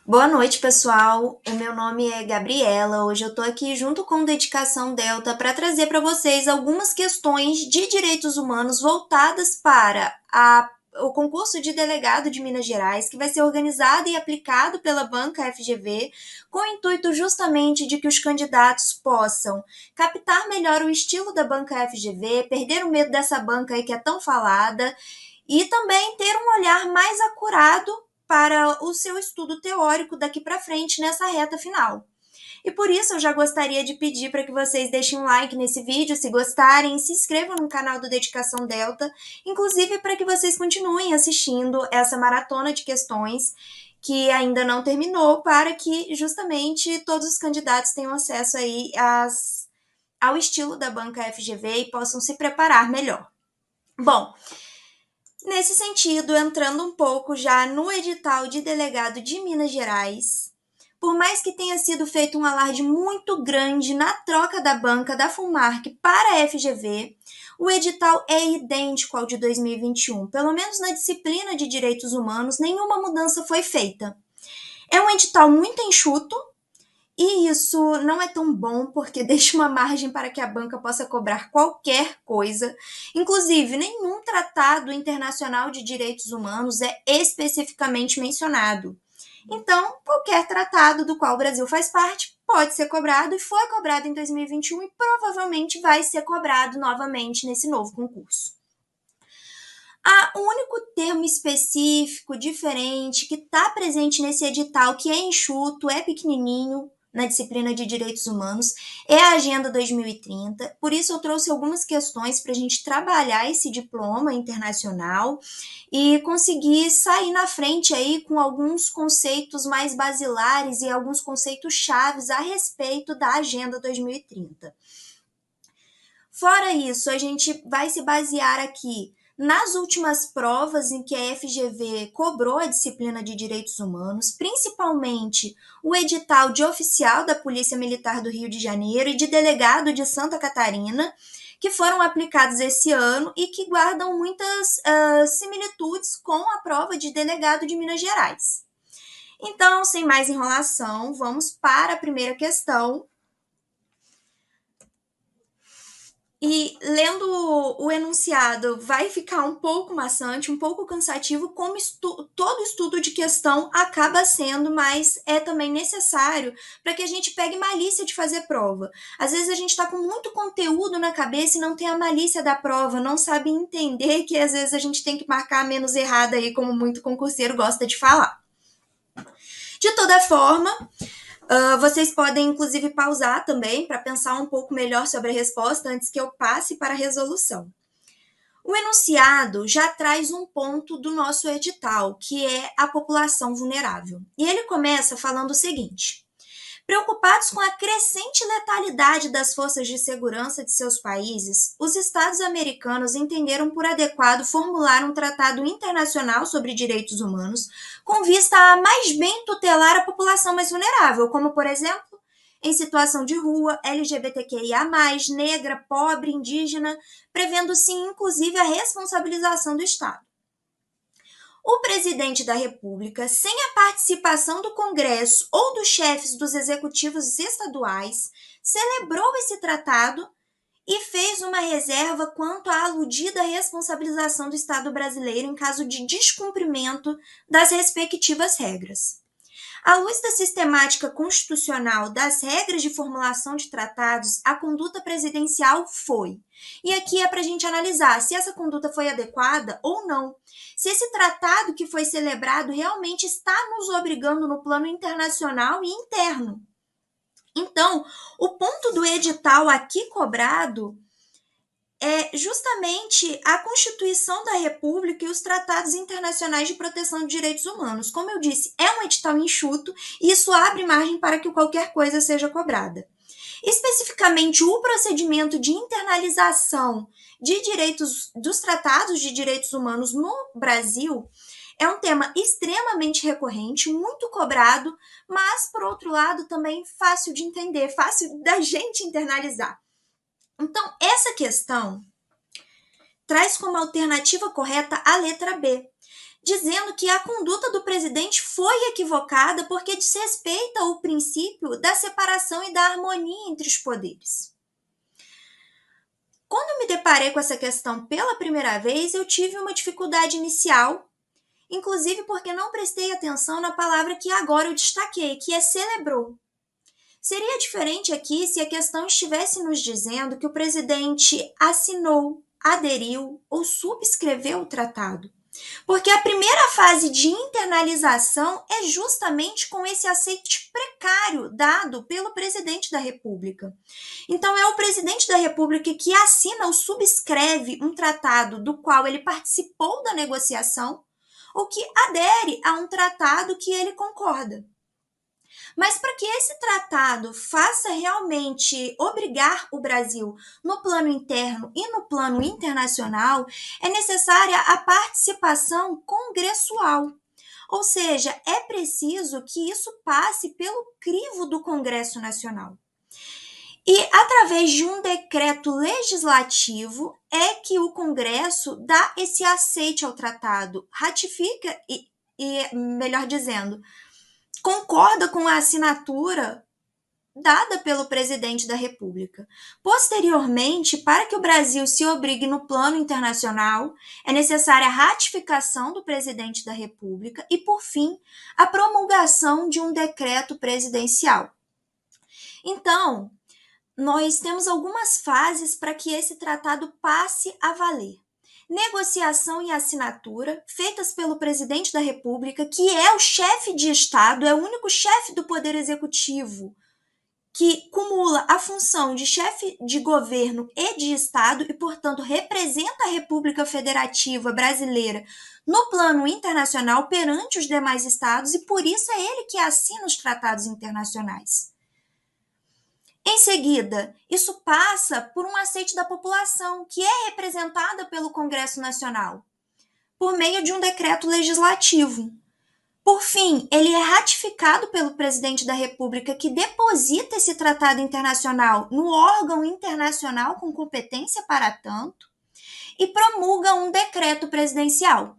Boa noite, pessoal. O meu nome é Gabriela. Hoje eu tô aqui junto com Dedicação Delta para trazer para vocês algumas questões de direitos humanos voltadas para o concurso de delegado de Minas Gerais, que vai ser organizado e aplicado pela banca FGV, com o intuito justamente de que os candidatos possam captar melhor o estilo da banca FGV, perder o medo dessa banca aí que é tão falada e também ter um olhar mais acurado para o seu estudo teórico daqui para frente nessa reta final. E por isso eu já gostaria de pedir para que vocês deixem um like nesse vídeo, se gostarem, se inscrevam no canal do Dedicação Delta, inclusive para que vocês continuem assistindo essa maratona de questões que ainda não terminou, para que justamente todos os candidatos tenham acesso aí ao estilo da banca FGV e possam se preparar melhor. Bom, nesse sentido, entrando um pouco já no edital de delegado de Minas Gerais, por mais que tenha sido feito um alarde muito grande na troca da banca da FUNMARC para a FGV, o edital é idêntico ao de 2021. Pelo menos na disciplina de Direitos Humanos, nenhuma mudança foi feita. É um edital muito enxuto, e isso não é tão bom porque deixa uma margem para que a banca possa cobrar qualquer coisa. Inclusive, nenhum tratado internacional de direitos humanos é especificamente mencionado. Então, qualquer tratado do qual o Brasil faz parte pode ser cobrado e foi cobrado em 2021 e provavelmente vai ser cobrado novamente nesse novo concurso. O único termo específico, diferente, que está presente nesse edital, que é enxuto, é pequenininho, na disciplina de Direitos Humanos, é a Agenda 2030. Por isso eu trouxe algumas questões para a gente trabalhar esse diploma internacional e conseguir sair na frente aí com alguns conceitos mais basilares e alguns conceitos chaves a respeito da Agenda 2030. Fora isso, a gente vai se basear aqui nas últimas provas em que a FGV cobrou a disciplina de Direitos Humanos, principalmente o edital de oficial da Polícia Militar do Rio de Janeiro e de delegado de Santa Catarina, que foram aplicados esse ano e que guardam muitas similitudes com a prova de delegado de Minas Gerais. Então, sem mais enrolação, vamos para a primeira questão. E lendo o enunciado vai ficar um pouco maçante, um pouco cansativo, como todo estudo de questão acaba sendo, mas é também necessário para que a gente pegue malícia de fazer prova. Às vezes a gente está com muito conteúdo na cabeça e não tem a malícia da prova, não sabe entender que às vezes a gente tem que marcar menos errada aí, como muito concurseiro gosta de falar. De toda forma, vocês podem, inclusive, pausar também para pensar um pouco melhor sobre a resposta antes que eu passe para a resolução. O enunciado já traz um ponto do nosso edital, que é a população vulnerável. E ele começa falando o seguinte: preocupados com a crescente letalidade das forças de segurança de seus países, os Estados americanos entenderam por adequado formular um tratado internacional sobre direitos humanos com vista a mais bem tutelar a população mais vulnerável, como, por exemplo, em situação de rua, LGBTQIA+, negra, pobre, indígena, prevendo sim, inclusive, a responsabilização do Estado. O presidente da República, sem a participação do Congresso ou dos chefes dos executivos estaduais, celebrou esse tratado e fez uma reserva quanto à aludida responsabilização do Estado brasileiro em caso de descumprimento das respectivas regras. À luz da sistemática constitucional das regras de formulação de tratados, a conduta presidencial foi. E aqui é para a gente analisar se essa conduta foi adequada ou não. Se esse tratado que foi celebrado realmente está nos obrigando no plano internacional e interno. Então, o ponto do edital aqui cobrado é justamente a Constituição da República e os tratados internacionais de proteção de direitos humanos. Como eu disse, é um edital enxuto e isso abre margem para que qualquer coisa seja cobrada. Especificamente, o procedimento de internalização de direitos dos tratados de direitos humanos no Brasil é um tema extremamente recorrente, muito cobrado, mas, por outro lado, também fácil de entender, fácil da gente internalizar. Então, essa questão traz como alternativa correta a letra B. dizendo que a conduta do presidente foi equivocada porque desrespeita o princípio da separação e da harmonia entre os poderes. Quando eu me deparei com essa questão pela primeira vez, eu tive uma dificuldade inicial, inclusive porque não prestei atenção na palavra que agora eu destaquei, que é celebrou. Seria diferente aqui se a questão estivesse nos dizendo que o presidente assinou, aderiu ou subscreveu o tratado. Porque a primeira fase de internalização é justamente com esse aceite precário dado pelo presidente da República. Então, é o presidente da República que assina ou subscreve um tratado do qual ele participou da negociação ou que adere a um tratado que ele concorda. Mas para que esse tratado faça realmente obrigar o Brasil no plano interno e no plano internacional, é necessária a participação congressual. Ou seja, é preciso que isso passe pelo crivo do Congresso Nacional. E através de um decreto legislativo é que o Congresso dá esse aceite ao tratado, ratifica melhor dizendo, concorda com a assinatura dada pelo presidente da República. Posteriormente, para que o Brasil se obrigue no plano internacional, é necessária a ratificação do presidente da República e, por fim, a promulgação de um decreto presidencial. Então, nós temos algumas fases para que esse tratado passe a valer. Negociação e assinatura, feitas pelo presidente da República, que é o chefe de Estado, é o único chefe do Poder Executivo que cumula a função de chefe de governo e de Estado e, portanto, representa a República Federativa Brasileira no plano internacional perante os demais estados e, por isso, é ele que assina os tratados internacionais. Em seguida, isso passa por um aceite da população, que é representada pelo Congresso Nacional, por meio de um decreto legislativo. Por fim, ele é ratificado pelo presidente da República, que deposita esse tratado internacional no órgão internacional com competência para tanto, e promulga um decreto presidencial.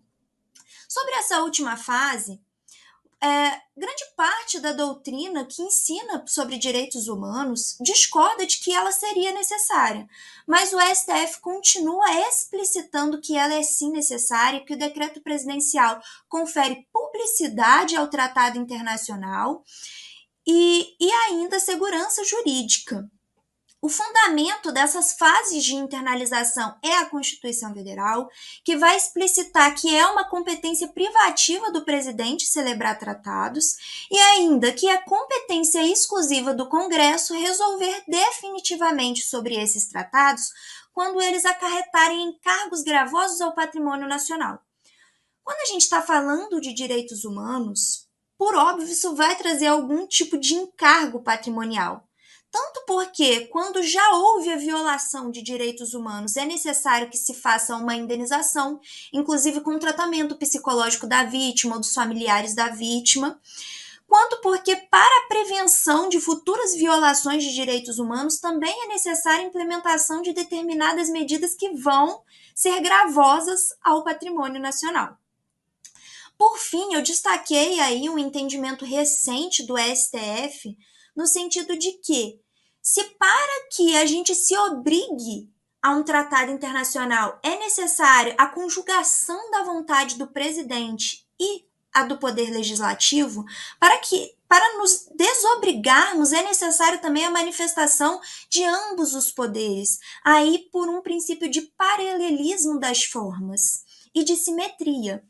Sobre essa última fase, grande parte da doutrina que ensina sobre direitos humanos discorda de que ela seria necessária, mas o STF continua explicitando que ela é sim necessária e que o decreto presidencial confere publicidade ao tratado internacional e ainda segurança jurídica. O fundamento dessas fases de internalização é a Constituição Federal, que vai explicitar que é uma competência privativa do presidente celebrar tratados e ainda que é competência exclusiva do Congresso resolver definitivamente sobre esses tratados quando eles acarretarem encargos gravosos ao patrimônio nacional. Quando a gente está falando de direitos humanos, por óbvio, isso vai trazer algum tipo de encargo patrimonial. Tanto porque, quando já houve a violação de direitos humanos, é necessário que se faça uma indenização, inclusive com o tratamento psicológico da vítima ou dos familiares da vítima, quanto porque, para a prevenção de futuras violações de direitos humanos, também é necessária a implementação de determinadas medidas que vão ser gravosas ao patrimônio nacional. Por fim, eu destaquei aí um entendimento recente do STF no sentido de que, se para que a gente se obrigue a um tratado internacional é necessário a conjugação da vontade do presidente e a do poder legislativo, para nos desobrigarmos é necessário também a manifestação de ambos os poderes, aí por um princípio de paralelismo das formas e de simetria.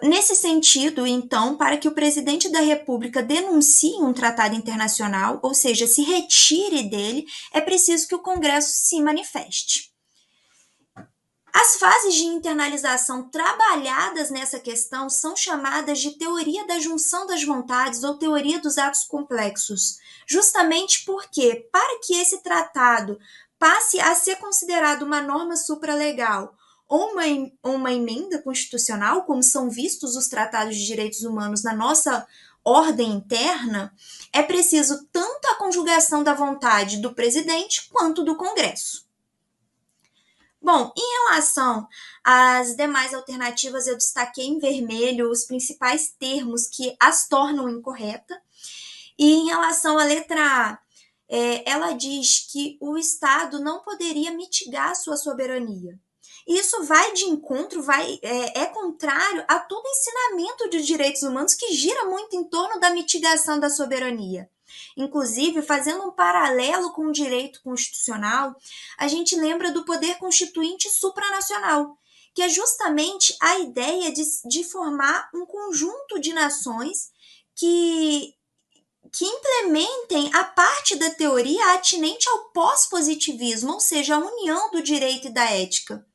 Nesse sentido, então, para que o presidente da República denuncie um tratado internacional, ou seja, se retire dele, é preciso que o Congresso se manifeste. As fases de internalização trabalhadas nessa questão são chamadas de teoria da junção das vontades ou teoria dos atos complexos, justamente porque, para que esse tratado passe a ser considerado uma norma supralegal ou uma emenda constitucional, como são vistos os tratados de direitos humanos na nossa ordem interna, é preciso tanto a conjugação da vontade do presidente quanto do Congresso. Bom, em relação às demais alternativas, eu destaquei em vermelho os principais termos que as tornam incorreta. E em relação à letra A, ela diz que o Estado não poderia mitigar sua soberania. Isso vai de encontro, é contrário a todo ensinamento de direitos humanos que gira muito em torno da mitigação da soberania. Inclusive, fazendo um paralelo com o direito constitucional, a gente lembra do poder constituinte supranacional, que é justamente a ideia de formar um conjunto de nações que implementem a parte da teoria atinente ao pós-positivismo, ou seja, a união do direito e da ética.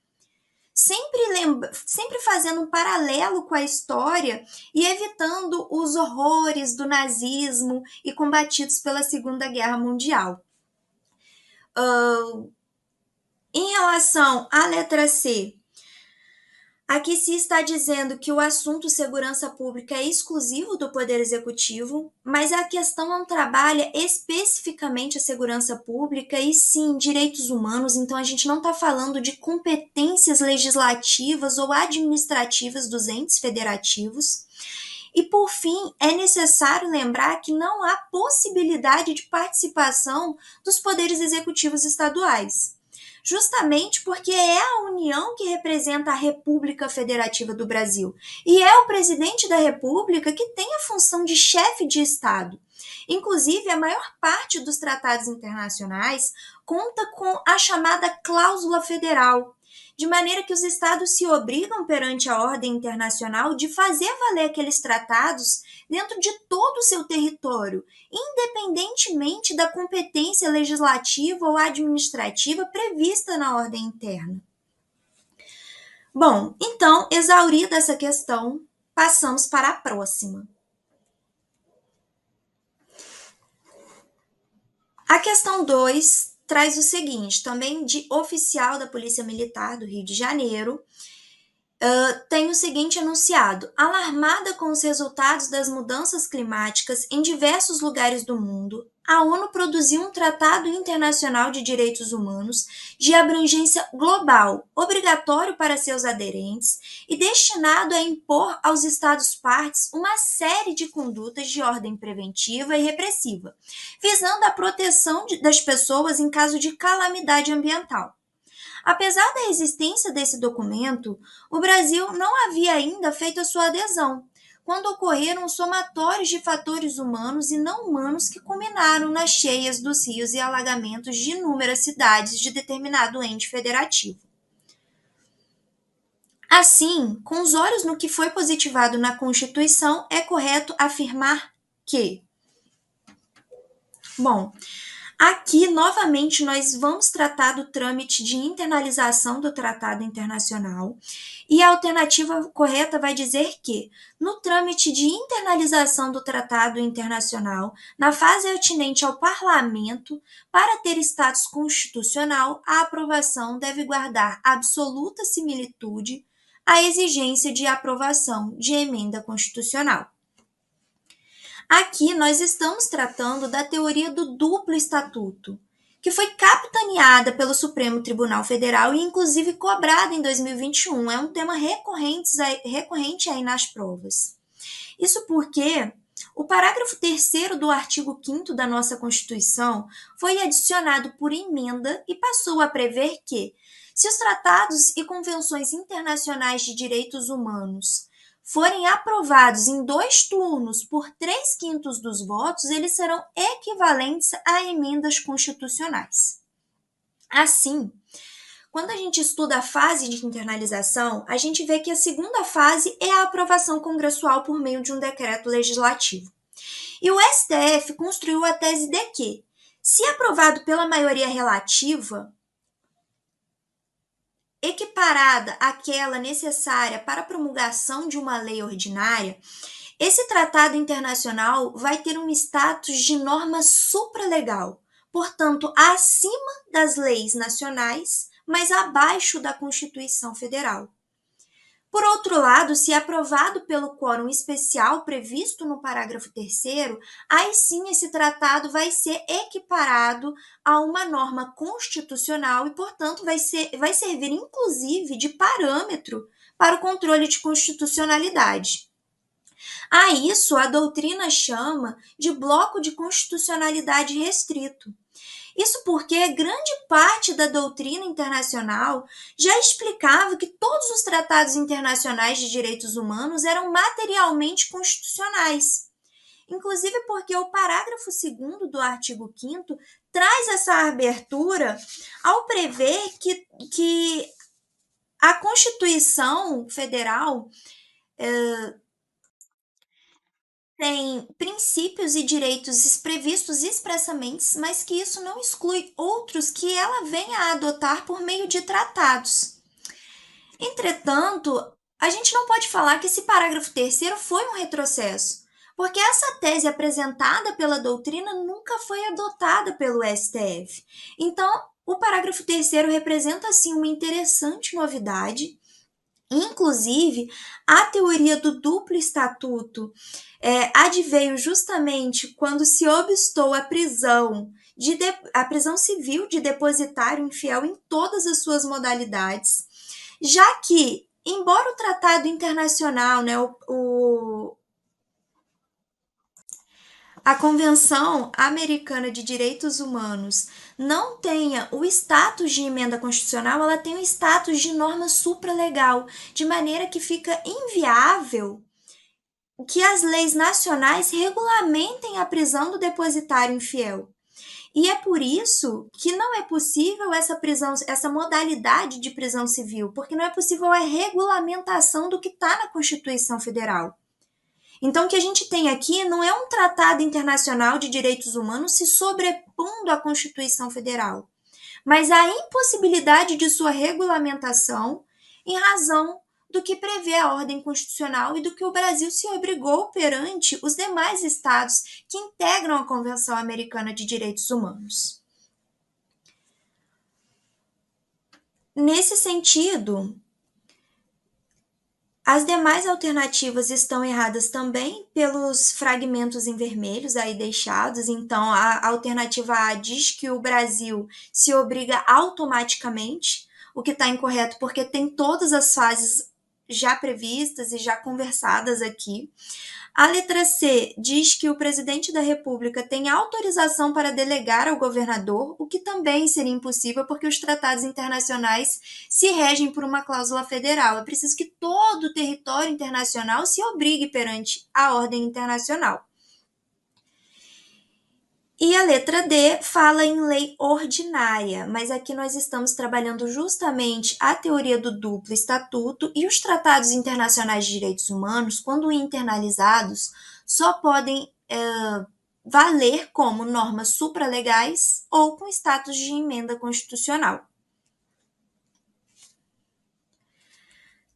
Sempre fazendo um paralelo com a história e evitando os horrores do nazismo e combatidos pela Segunda Guerra Mundial. Em relação à letra C, aqui se está dizendo que o assunto segurança pública é exclusivo do Poder Executivo, mas a questão não trabalha especificamente a segurança pública e sim direitos humanos, então a gente não está falando de competências legislativas ou administrativas dos entes federativos. E, por fim, é necessário lembrar que não há possibilidade de participação dos poderes executivos estaduais, justamente porque é a União que representa a República Federativa do Brasil. E é o presidente da República que tem a função de chefe de Estado. Inclusive, a maior parte dos tratados internacionais conta com a chamada cláusula federal, de maneira que os estados se obrigam perante a ordem internacional de fazer valer aqueles tratados dentro de todo o seu território, independentemente da competência legislativa ou administrativa prevista na ordem interna. Bom, então, exaurida essa questão, passamos para a próxima. A questão 2 traz o seguinte, também de oficial da Polícia Militar do Rio de Janeiro, tem o seguinte enunciado: alarmada com os resultados das mudanças climáticas em diversos lugares do mundo, a ONU produziu um Tratado Internacional de Direitos Humanos de abrangência global, obrigatório para seus aderentes e destinado a impor aos Estados-partes uma série de condutas de ordem preventiva e repressiva, visando a proteção das pessoas em caso de calamidade ambiental. Apesar da existência desse documento, o Brasil não havia ainda feito a sua adesão, quando ocorreram somatórios de fatores humanos e não humanos que culminaram nas cheias dos rios e alagamentos de inúmeras cidades de determinado ente federativo. Assim, com os olhos no que foi positivado na Constituição, é correto afirmar que, bom, aqui, novamente, nós vamos tratar do trâmite de internalização do Tratado Internacional e a alternativa correta vai dizer que, no trâmite de internalização do Tratado Internacional, na fase atinente ao Parlamento, para ter status constitucional, a aprovação deve guardar absoluta similitude à exigência de aprovação de emenda constitucional. Aqui nós estamos tratando da teoria do duplo estatuto, que foi capitaneada pelo Supremo Tribunal Federal e inclusive cobrada em 2021. É um tema recorrente aí nas provas. Isso porque o parágrafo 3º do artigo 5º da nossa Constituição foi adicionado por emenda e passou a prever que, se os tratados e convenções internacionais de direitos humanos forem aprovados em 2 turnos por 3/5 dos votos, eles serão equivalentes a emendas constitucionais. Assim, quando a gente estuda a fase de internalização, a gente vê que a segunda fase é a aprovação congressual por meio de um decreto legislativo. E o STF construiu a tese de que, se aprovado pela maioria relativa, equiparada àquela necessária para a promulgação de uma lei ordinária, esse tratado internacional vai ter um status de norma supralegal, portanto, acima das leis nacionais, mas abaixo da Constituição Federal. Por outro lado, se aprovado pelo quórum especial previsto no parágrafo 3º, aí sim esse tratado vai ser equiparado a uma norma constitucional e, portanto, vai servir inclusive de parâmetro para o controle de constitucionalidade. A isso a doutrina chama de bloco de constitucionalidade restrito. Isso porque grande parte da doutrina internacional já explicava que todos os tratados internacionais de direitos humanos eram materialmente constitucionais. Inclusive porque o parágrafo 2º do artigo 5º traz essa abertura ao prever que a Constituição Federal tem princípios e direitos previstos expressamente, mas que isso não exclui outros que ela venha a adotar por meio de tratados. Entretanto, a gente não pode falar que esse parágrafo 3º foi um retrocesso, porque essa tese apresentada pela doutrina nunca foi adotada pelo STF. Então, o parágrafo 3º representa, sim, uma interessante novidade. Inclusive, a teoria do duplo estatuto adveio justamente quando se obstou a prisão civil de depositário infiel em todas as suas modalidades, já que, embora o tratado internacional, a Convenção Americana de Direitos Humanos não tenha o status de emenda constitucional, ela tem o status de norma supralegal, de maneira que fica inviável que as leis nacionais regulamentem a prisão do depositário infiel. E é por isso que não é possível essa modalidade de prisão civil, porque não é possível a regulamentação do que está na Constituição Federal. Então, o que a gente tem aqui não é um tratado internacional de direitos humanos se sobrepondo à Constituição Federal, mas a impossibilidade de sua regulamentação em razão do que prevê a ordem constitucional e do que o Brasil se obrigou perante os demais estados que integram a Convenção Americana de Direitos Humanos. Nesse sentido, as demais alternativas estão erradas também pelos fragmentos em vermelhos aí deixados. Então, a alternativa A diz que o Brasil se obriga automaticamente, o que está incorreto porque tem todas as fases já previstas e já conversadas aqui. A letra C diz que o presidente da República tem autorização para delegar ao governador, o que também seria impossível porque os tratados internacionais se regem por uma cláusula federal. É preciso que todo o território internacional se obrigue perante a ordem internacional. E a letra D fala em lei ordinária, mas aqui nós estamos trabalhando justamente a teoria do duplo estatuto e os tratados internacionais de direitos humanos, quando internalizados, só podem valer como normas supralegais ou com status de emenda constitucional.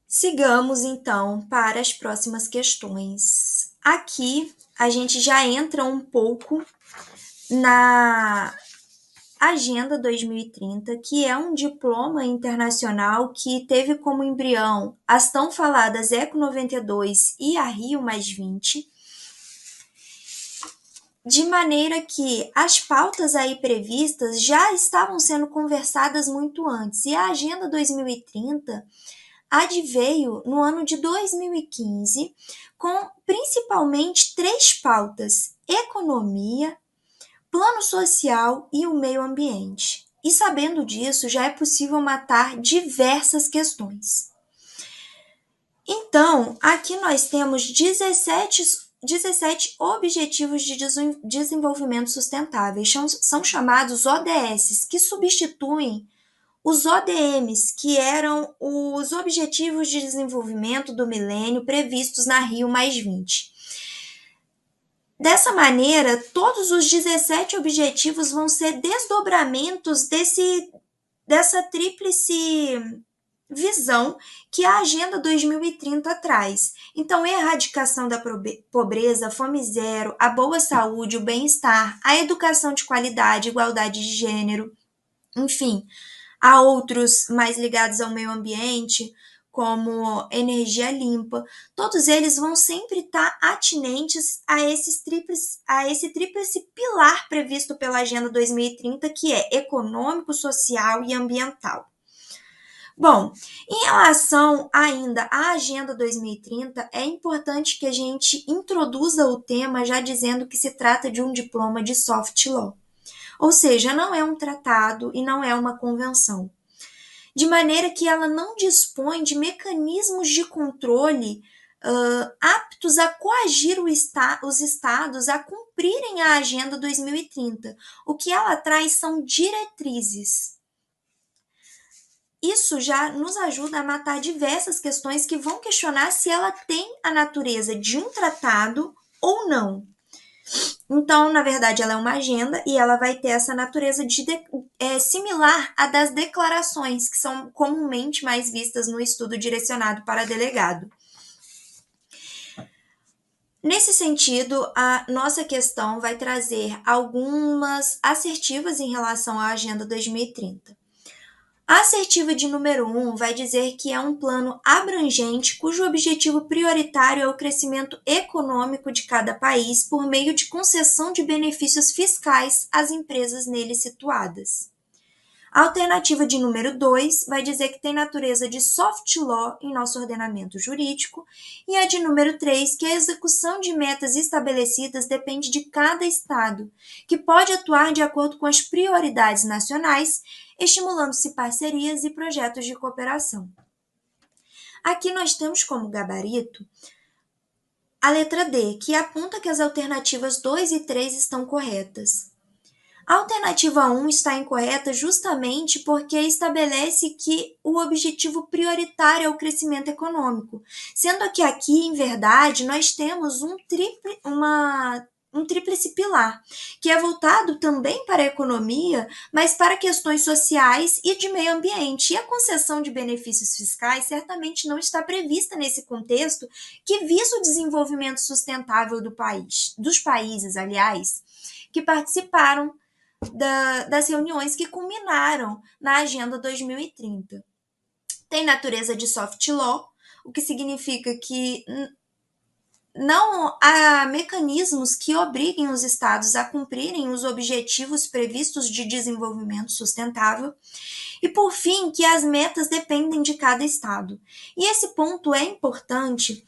Sigamos, então, para as próximas questões. Aqui, a gente já entra um pouco na Agenda 2030, que é um diploma internacional que teve como embrião as tão faladas ECO 92 e a Rio+20, de maneira que as pautas aí previstas já estavam sendo conversadas muito antes, e a Agenda 2030 adveio no ano de 2015 com principalmente 3 pautas: economia, plano social e o meio ambiente. E sabendo disso, já é possível matar diversas questões. Então, aqui nós temos 17 Objetivos de Desenvolvimento Sustentáveis, são chamados ODS, que substituem os ODMs, que eram os Objetivos de Desenvolvimento do Milênio previstos na Rio+20. Dessa maneira, todos os 17 objetivos vão ser desdobramentos dessa tríplice visão que a Agenda 2030 traz. Então, erradicação da pobreza, fome zero, a boa saúde, o bem-estar, a educação de qualidade, igualdade de gênero, enfim, há outros mais ligados ao meio ambiente, como energia limpa, todos eles vão sempre estar atinentes a esse tríplice pilar previsto pela Agenda 2030, que é econômico, social e ambiental. Bom, em relação ainda à Agenda 2030, é importante que a gente introduza o tema já dizendo que se trata de um diploma de soft law. Ou seja, não é um tratado e não é uma convenção. De maneira que ela não dispõe de mecanismos de controle aptos a coagir os estados a cumprirem a Agenda 2030. O que ela traz são diretrizes. Isso já nos ajuda a matar diversas questões que vão questionar se ela tem a natureza de um tratado ou não. Então, na verdade, ela é uma agenda e ela vai ter essa natureza similar à das declarações, que são comumente mais vistas no estudo direcionado para delegado. Nesse sentido, a nossa questão vai trazer algumas assertivas em relação à Agenda 2030. A assertiva de número 1 vai dizer que é um plano abrangente cujo objetivo prioritário é o crescimento econômico de cada país por meio de concessão de benefícios fiscais às empresas nele situadas. A alternativa de número 2 vai dizer que tem natureza de soft law em nosso ordenamento jurídico, e a de número 3 que a execução de metas estabelecidas depende de cada Estado, que pode atuar de acordo com as prioridades nacionais, estimulando-se parcerias e projetos de cooperação. Aqui nós temos como gabarito a letra D, que aponta que as alternativas 2 e 3 estão corretas. A alternativa 1 está incorreta justamente porque estabelece que o objetivo prioritário é o crescimento econômico, sendo que aqui, em verdade, nós temos um tríplice pilar, que é voltado também para a economia, mas para questões sociais e de meio ambiente. E a concessão de benefícios fiscais certamente não está prevista nesse contexto que visa o desenvolvimento sustentável dos países, aliás, que participaram das reuniões que culminaram na Agenda 2030. Tem natureza de soft law, o que significa que não há mecanismos que obriguem os estados a cumprirem os objetivos previstos de desenvolvimento sustentável. E, por fim, que as metas dependem de cada estado. E esse ponto é importante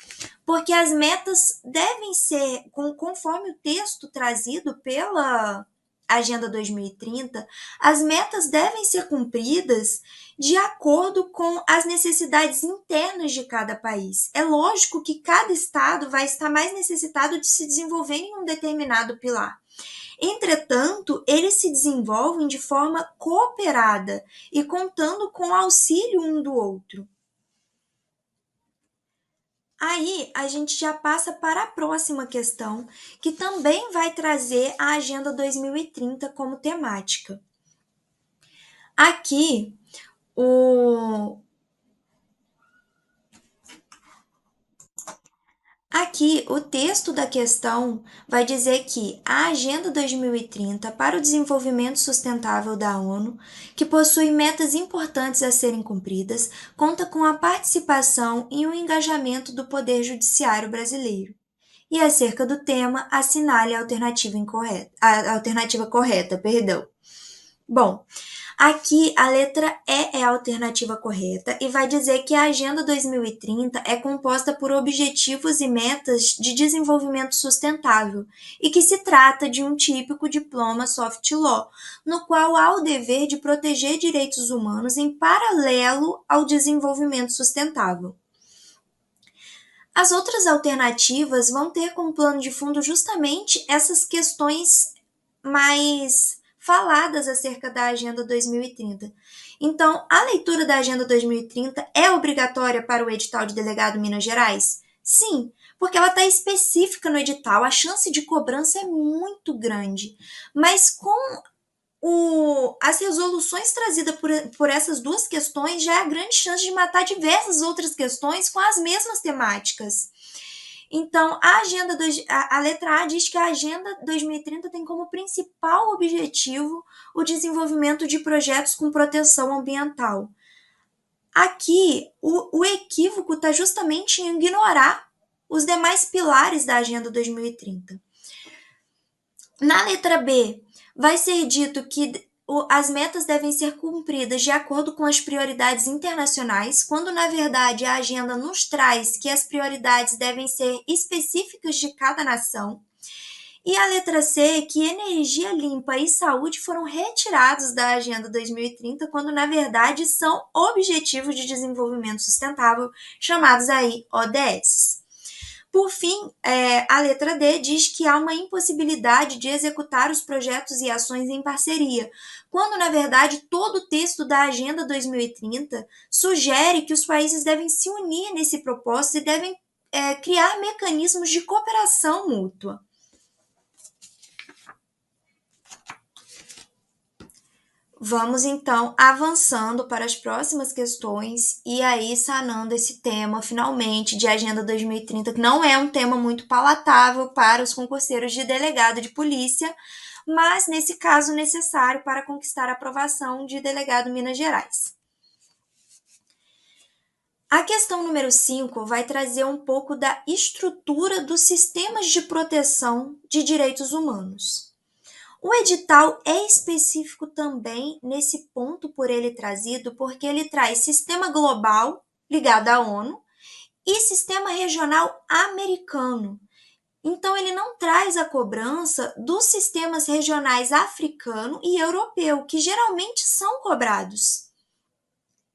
porque as metas devem ser, conforme o texto trazido pela Agenda 2030, as metas devem ser cumpridas de acordo com as necessidades internas de cada país. É lógico que cada estado vai estar mais necessitado de se desenvolver em um determinado pilar. Entretanto, eles se desenvolvem de forma cooperada e contando com o auxílio um do outro. Aí a gente já passa para a próxima questão, que também vai trazer a Agenda 2030 como temática. Aqui, o texto da questão vai dizer que a Agenda 2030 para o Desenvolvimento Sustentável da ONU, que possui metas importantes a serem cumpridas, conta com a participação e o engajamento do Poder Judiciário brasileiro. E acerca do tema, assinale a alternativa correta. Bom, aqui a letra E é a alternativa correta e vai dizer que a Agenda 2030 é composta por objetivos e metas de desenvolvimento sustentável e que se trata de um típico diploma soft law, no qual há o dever de proteger direitos humanos em paralelo ao desenvolvimento sustentável. As outras alternativas vão ter como plano de fundo justamente essas questões mais faladas acerca da Agenda 2030. Então, a leitura da Agenda 2030 é obrigatória para o edital de delegado Minas Gerais? Sim, porque ela está específica no edital, a chance de cobrança é muito grande. Mas com as resoluções trazidas por essas duas questões já é a grande chance de matar diversas outras questões com as mesmas temáticas. Então, a letra A diz que a Agenda 2030 tem como principal objetivo o desenvolvimento de projetos com proteção ambiental. Aqui, o equívoco está justamente em ignorar os demais pilares da Agenda 2030. Na letra B, vai ser dito que as metas devem ser cumpridas de acordo com as prioridades internacionais, quando na verdade a agenda nos traz que as prioridades devem ser específicas de cada nação. E a letra C, que energia limpa e saúde foram retirados da Agenda 2030, quando na verdade são Objetivos de Desenvolvimento Sustentável, chamados aí ODS. Por fim, a letra D diz que há uma impossibilidade de executar os projetos e ações em parceria, quando, na verdade, todo o texto da Agenda 2030 sugere que os países devem se unir nesse propósito e devem criar mecanismos de cooperação mútua. Vamos então avançando para as próximas questões e aí sanando esse tema finalmente de Agenda 2030, que não é um tema muito palatável para os concurseiros de delegado de polícia, mas nesse caso necessário para conquistar a aprovação de delegado Minas Gerais. A questão número 5 vai trazer um pouco da estrutura dos sistemas de proteção de direitos humanos. O edital é específico também nesse ponto por ele trazido, porque ele traz sistema global ligado à ONU e sistema regional americano. Então, ele não traz a cobrança dos sistemas regionais africano e europeu, que geralmente são cobrados.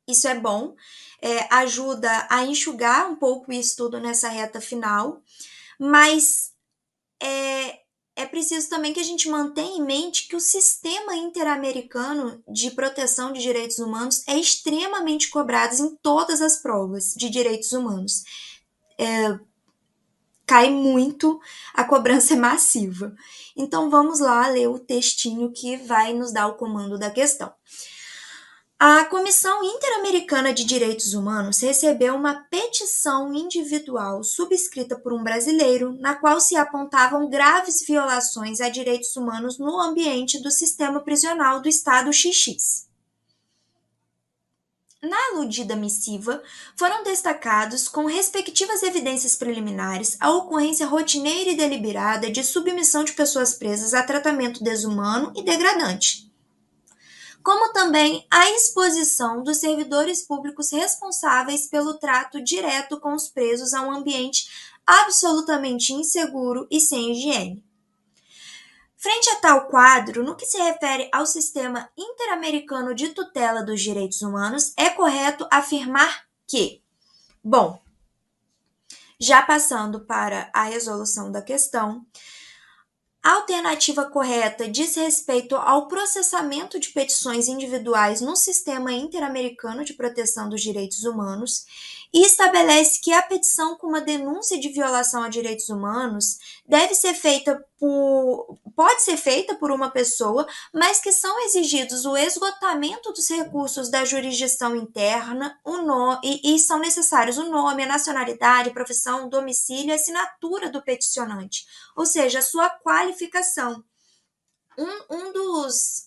Isso é bom, ajuda a enxugar um pouco o estudo nessa reta final, mas é preciso também que a gente mantenha em mente que o sistema interamericano de proteção de direitos humanos é extremamente cobrado em todas as provas de direitos humanos. Cai muito, a cobrança é massiva. Então vamos lá ler o textinho que vai nos dar o comando da questão. A Comissão Interamericana de Direitos Humanos recebeu uma petição individual subscrita por um brasileiro, na qual se apontavam graves violações a direitos humanos no ambiente do sistema prisional do Estado XX. Na aludida missiva, foram destacados, com respectivas evidências preliminares, a ocorrência rotineira e deliberada de submissão de pessoas presas a tratamento desumano e degradante, como também a exposição dos servidores públicos responsáveis pelo trato direto com os presos a um ambiente absolutamente inseguro e sem higiene. Frente a tal quadro, no que se refere ao sistema interamericano de tutela dos direitos humanos, é correto afirmar que, bom, já passando para a resolução da questão, a alternativa correta diz respeito ao processamento de petições individuais no Sistema Interamericano de Proteção dos Direitos Humanos e estabelece que a petição com uma denúncia de violação a direitos humanos pode ser feita por uma pessoa, mas que são exigidos o esgotamento dos recursos da jurisdição interna e são necessários o nome, a nacionalidade, a profissão, o domicílio e a assinatura do peticionante, ou seja, a sua qualificação. Um dos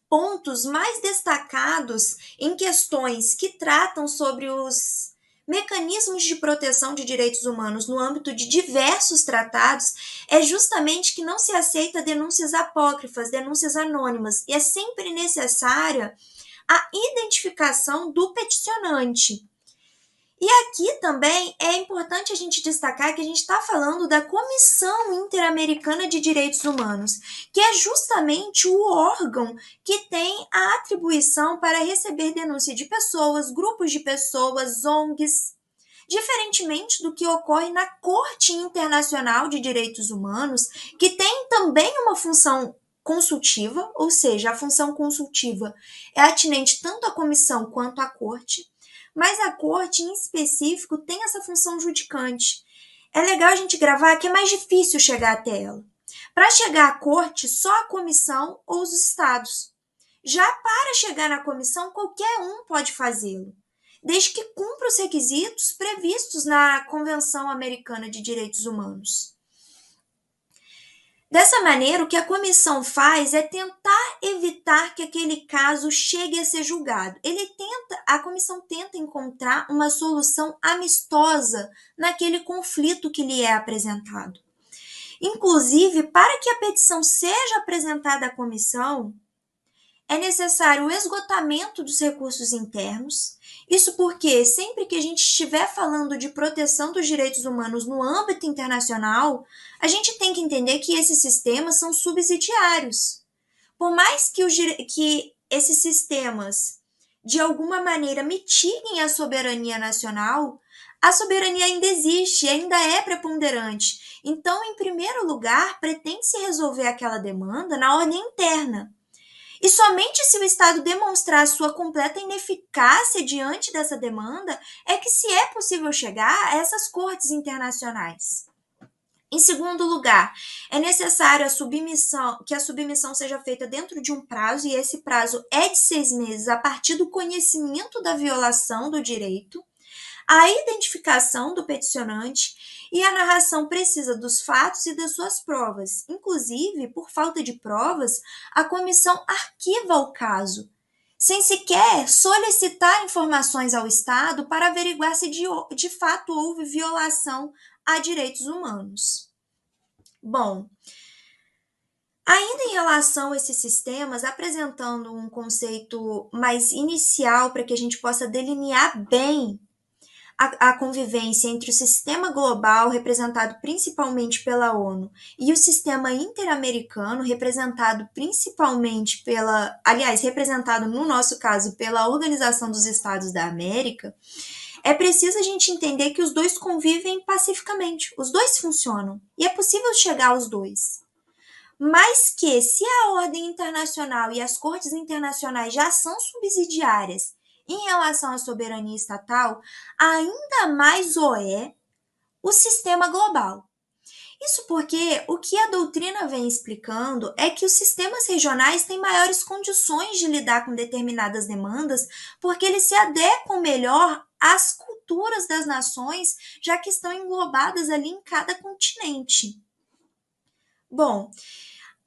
pontos mais destacados em questões que tratam sobre os mecanismos de proteção de direitos humanos no âmbito de diversos tratados é justamente que não se aceita denúncias apócrifas, denúncias anônimas, e é sempre necessária a identificação do peticionante. E aqui também é importante a gente destacar que a gente está falando da Comissão Interamericana de Direitos Humanos, que é justamente o órgão que tem a atribuição para receber denúncia de pessoas, grupos de pessoas, ONGs, diferentemente do que ocorre na Corte Internacional de Direitos Humanos, que tem também uma função consultiva, ou seja, a função consultiva é atinente tanto à comissão quanto à corte, mas a corte, em específico, tem essa função judicante. É legal a gente gravar que é mais difícil chegar até ela. Para chegar à corte, só a comissão ou os estados. Já para chegar na comissão, qualquer um pode fazê-lo, desde que cumpra os requisitos previstos na Convenção Americana de Direitos Humanos. Dessa maneira, o que a comissão faz é tentar evitar que aquele caso chegue a ser julgado. A comissão tenta encontrar uma solução amistosa naquele conflito que lhe é apresentado. Inclusive, para que a petição seja apresentada à comissão, é necessário o esgotamento dos recursos internos. Isso porque, sempre que a gente estiver falando de proteção dos direitos humanos no âmbito internacional, a gente tem que entender que esses sistemas são subsidiários. Por mais que esses sistemas, de alguma maneira, mitiguem a soberania nacional, a soberania ainda existe, ainda é preponderante. Então, em primeiro lugar, pretende-se resolver aquela demanda na ordem interna. E somente se o Estado demonstrar sua completa ineficácia diante dessa demanda é que se é possível chegar a essas cortes internacionais. Em segundo lugar, é necessário que a submissão seja feita dentro de um prazo, e esse prazo é de 6 meses a partir do conhecimento da violação do direito, a identificação do peticionante e a narração precisa dos fatos e das suas provas. Inclusive, por falta de provas, a comissão arquiva o caso, sem sequer solicitar informações ao Estado para averiguar se de fato houve violação a direitos humanos. Bom, ainda em relação a esses sistemas, apresentando um conceito mais inicial para que a gente possa delinear bem a convivência entre o sistema global, representado principalmente pela ONU, e o sistema interamericano, representado principalmente representado no nosso caso pela Organização dos Estados da América, é preciso a gente entender que os dois convivem pacificamente, os dois funcionam, e é possível chegar aos dois. Mas que, se a ordem internacional e as cortes internacionais já são subsidiárias em relação à soberania estatal, ainda mais o sistema global. Isso porque o que a doutrina vem explicando é que os sistemas regionais têm maiores condições de lidar com determinadas demandas, porque eles se adequam melhor às culturas das nações, já que estão englobadas ali em cada continente. Bom,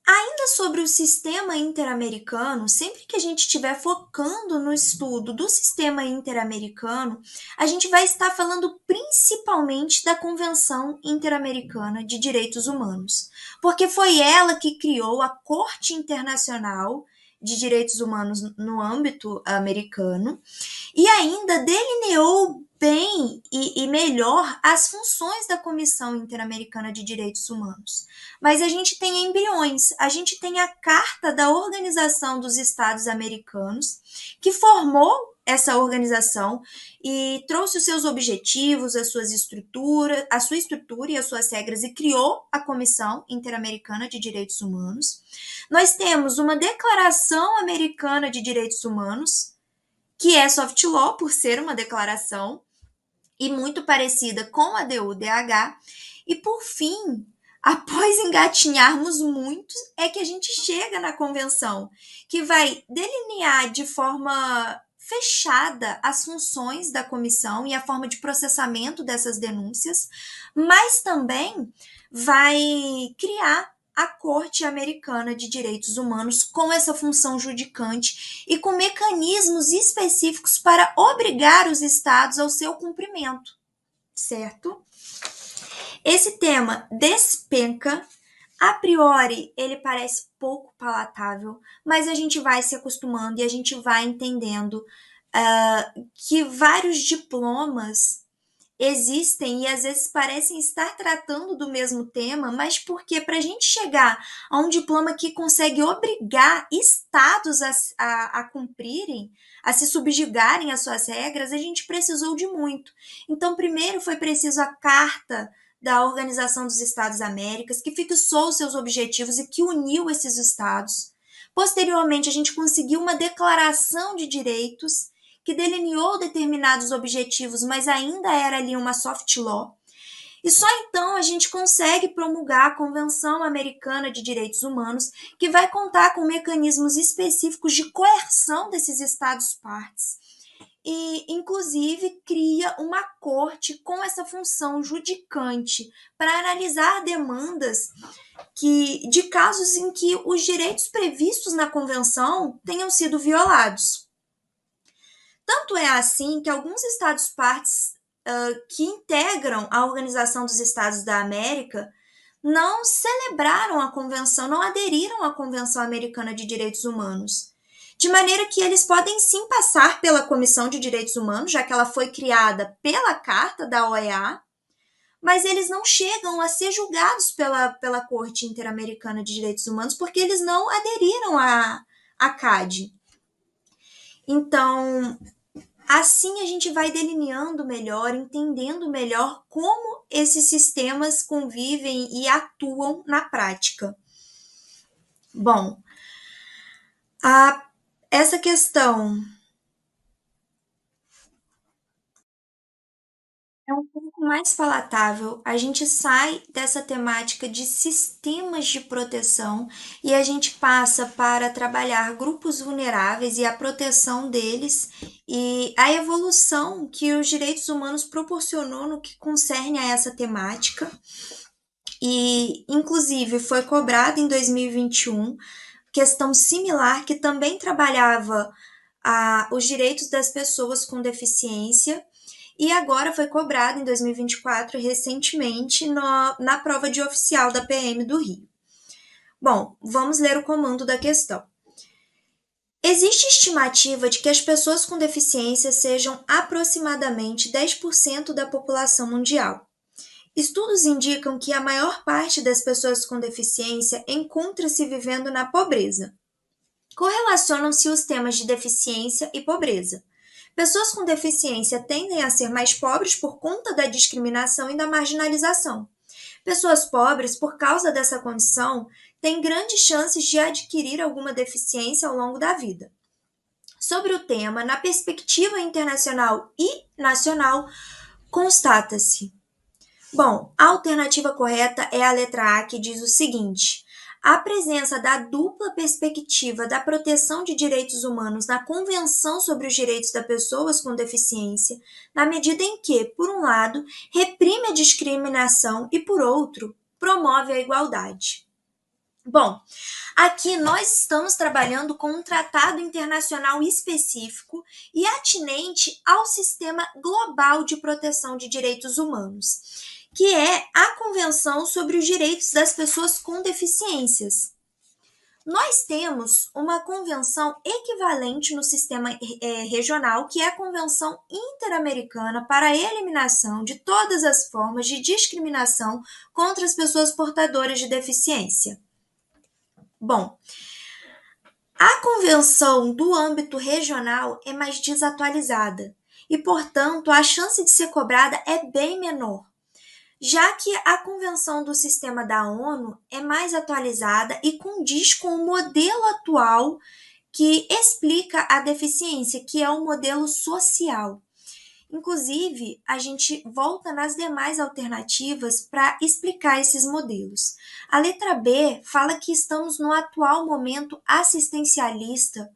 ainda sobre o sistema interamericano, sempre que a gente estiver focando no estudo do sistema interamericano, a gente vai estar falando principalmente da Convenção Interamericana de Direitos Humanos, porque foi ela que criou a Corte Internacional de Direitos Humanos no âmbito americano e ainda delineou bem e melhor as funções da Comissão Interamericana de Direitos Humanos. Mas a gente tem embriões, a gente tem a Carta da Organização dos Estados Americanos, que formou essa organização e trouxe os seus objetivos, a sua estrutura e as suas regras e criou a Comissão Interamericana de Direitos Humanos. Nós temos uma Declaração Americana de Direitos Humanos, que é soft law por ser uma declaração e muito parecida com a DUDH. E por fim, após engatinharmos muito, é que a gente chega na convenção, que vai delinear de forma fechada as funções da comissão e a forma de processamento dessas denúncias, mas também vai criar a Corte Americana de Direitos Humanos com essa função judicante e com mecanismos específicos para obrigar os estados ao seu cumprimento, certo? Esse tema despenca. A priori, ele parece pouco palatável, mas a gente vai se acostumando e a gente vai entendendo que vários diplomas existem e às vezes parecem estar tratando do mesmo tema, mas porque para a gente chegar a um diploma que consegue obrigar estados a cumprirem, a se subjugarem às suas regras, a gente precisou de muito. Então, primeiro foi preciso a Carta da Organização dos Estados Américas, que fixou os seus objetivos e que uniu esses estados. Posteriormente, a gente conseguiu uma declaração de direitos que delineou determinados objetivos, mas ainda era ali uma soft law. E só então a gente consegue promulgar a Convenção Americana de Direitos Humanos, que vai contar com mecanismos específicos de coerção desses estados-partes. e, inclusive, cria uma corte com essa função judicante para analisar demandas de casos em que os direitos previstos na convenção tenham sido violados. Tanto é assim que alguns Estados-partes que integram a Organização dos Estados da América não celebraram a convenção, não aderiram à Convenção Americana de Direitos Humanos. De maneira que eles podem sim passar pela Comissão de Direitos Humanos, já que ela foi criada Carta da OEA, mas eles não chegam a ser julgados pela Corte Interamericana de Direitos Humanos porque eles não aderiram à CAD. Então, assim a gente vai delineando melhor, entendendo melhor como esses sistemas convivem e atuam na prática. Bom, essa questão é um pouco mais palatável. A gente sai dessa temática de sistemas de proteção e a gente passa para trabalhar grupos vulneráveis e a proteção deles e a evolução que os direitos humanos proporcionou no que concerne a essa temática. E, inclusive, foi cobrada em 2021 questão similar que também trabalhava os direitos das pessoas com deficiência e agora foi cobrado em 2024, recentemente, na prova de oficial da PM do Rio. Bom, vamos ler o comando da questão. Existe estimativa de que as pessoas com deficiência sejam aproximadamente 10% da população mundial. Estudos indicam que a maior parte das pessoas com deficiência encontra-se vivendo na pobreza. Correlacionam-se os temas de deficiência e pobreza. Pessoas com deficiência tendem a ser mais pobres por conta da discriminação e da marginalização. Pessoas pobres, por causa dessa condição, têm grandes chances de adquirir alguma deficiência ao longo da vida. Sobre o tema, na perspectiva internacional e nacional, constata-se. Bom, a alternativa correta é a letra A, que diz o seguinte: a presença da dupla perspectiva da proteção de direitos humanos na Convenção sobre os Direitos das Pessoas com Deficiência, na medida em que, por um lado, reprime a discriminação e, por outro, promove a igualdade. Bom, aqui nós estamos trabalhando com um tratado internacional específico e atinente ao sistema global de proteção de direitos humanos, que é a Convenção sobre os Direitos das Pessoas com Deficiências. Nós temos uma convenção equivalente no sistema regional, que é a Convenção Interamericana para a Eliminação de todas as formas de discriminação contra as pessoas portadoras de deficiência. Bom, a convenção do âmbito regional é mais desatualizada e, portanto, a chance de ser cobrada é bem menor, já que a convenção do sistema da ONU é mais atualizada e condiz com o modelo atual que explica a deficiência, que é o modelo social. Inclusive, a gente volta nas demais alternativas para explicar esses modelos. A letra B fala que estamos no atual momento assistencialista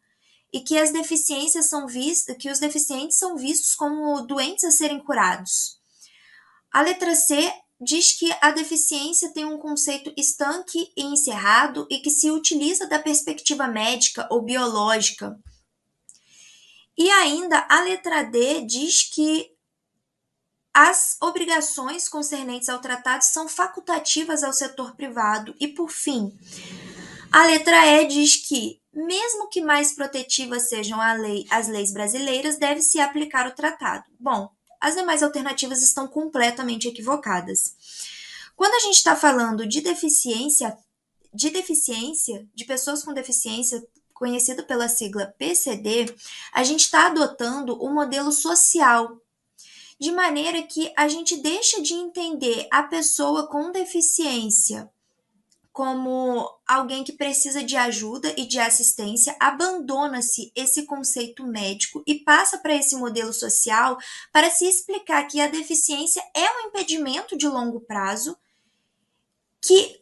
e que as deficiências são vistas, que os deficientes são vistos como doentes a serem curados. A letra C diz que a deficiência tem um conceito estanque e encerrado e que se utiliza da perspectiva médica ou biológica. E ainda a letra D diz que as obrigações concernentes ao tratado são facultativas ao setor privado. E, por fim, a letra E diz que, mesmo que mais protetivas sejam as leis brasileiras, deve-se aplicar o tratado. Bom, as demais alternativas estão completamente equivocadas. Quando a gente está falando de deficiência, de pessoas com deficiência, conhecido pela sigla PCD, a gente está adotando o modelo social, de maneira que a gente deixa de entender a pessoa com deficiência como alguém que precisa de ajuda e de assistência, abandona-se esse conceito médico e passa para esse modelo social para se explicar que a deficiência é um impedimento de longo prazo que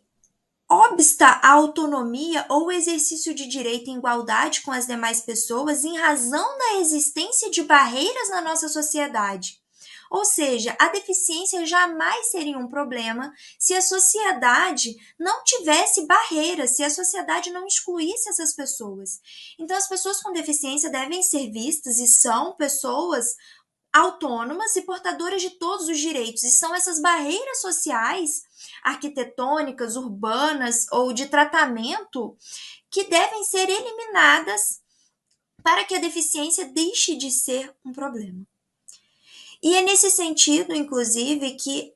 obsta a autonomia ou o exercício de direito em igualdade com as demais pessoas em razão da existência de barreiras na nossa sociedade. Ou seja, a deficiência jamais seria um problema se a sociedade não tivesse barreiras, se a sociedade não excluísse essas pessoas. Então, as pessoas com deficiência devem ser vistas e são pessoas autônomas e portadoras de todos os direitos, e são essas barreiras sociais, arquitetônicas, urbanas ou de tratamento que devem ser eliminadas para que a deficiência deixe de ser um problema. E é nesse sentido, inclusive, que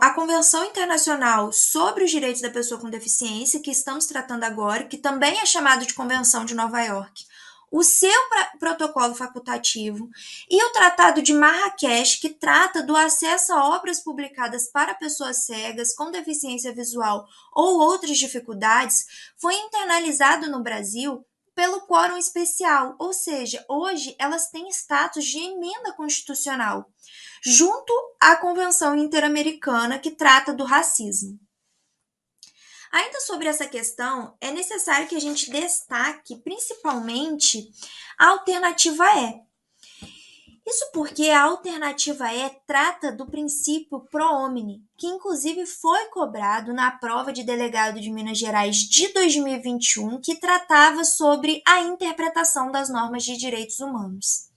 a Convenção Internacional sobre os Direitos da Pessoa com Deficiência, que estamos tratando agora, que também é chamado de Convenção de Nova York, o seu protocolo facultativo e o Tratado de Marrakech, que trata do acesso a obras publicadas para pessoas cegas com deficiência visual ou outras dificuldades, foi internalizado no Brasil pelo quórum especial, ou seja, hoje elas têm status de emenda constitucional, junto à Convenção Interamericana que trata do racismo. Ainda sobre essa questão, é necessário que a gente destaque principalmente a alternativa E. Isso porque a alternativa E trata do princípio pro homine, que inclusive foi cobrado na prova de delegado de Minas Gerais de 2021, que tratava sobre a interpretação das normas de direitos humanos.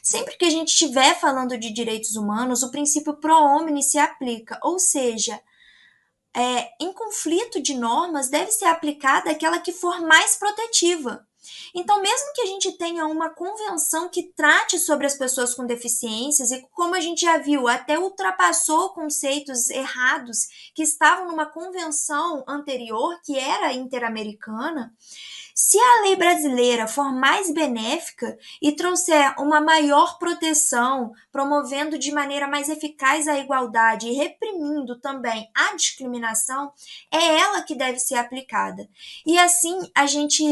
Sempre que a gente estiver falando de direitos humanos, o princípio pro homine se aplica, ou seja, em conflito de normas deve ser aplicada aquela que for mais protetiva. Então, mesmo que a gente tenha uma convenção que trate sobre as pessoas com deficiências, e como a gente já viu, até ultrapassou conceitos errados que estavam numa convenção anterior, que era interamericana, se a lei brasileira for mais benéfica e trouxer uma maior proteção, promovendo de maneira mais eficaz a igualdade e reprimindo também a discriminação, é ela que deve ser aplicada. E assim a gente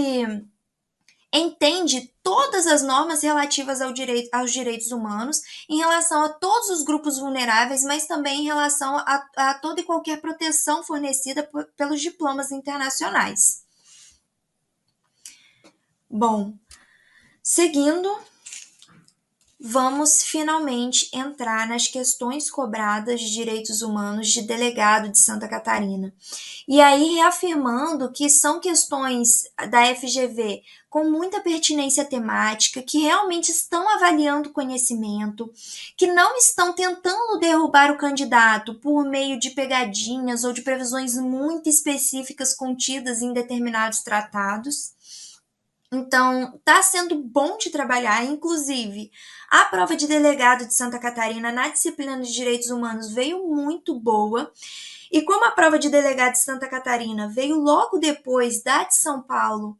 entende todas as normas relativas aos direitos humanos em relação a todos os grupos vulneráveis, mas também em relação a toda e qualquer proteção fornecida pelos diplomas internacionais. Bom, seguindo, vamos finalmente entrar nas questões cobradas de direitos humanos de delegado de Santa Catarina. E aí, reafirmando que são questões da FGV com muita pertinência temática, que realmente estão avaliando o conhecimento, que não estão tentando derrubar o candidato por meio de pegadinhas ou de previsões muito específicas contidas em determinados tratados. Então, está sendo bom de trabalhar, inclusive, a prova de delegado de Santa Catarina na disciplina de Direitos Humanos veio muito boa. E como a prova de delegado de Santa Catarina veio logo depois da de São Paulo,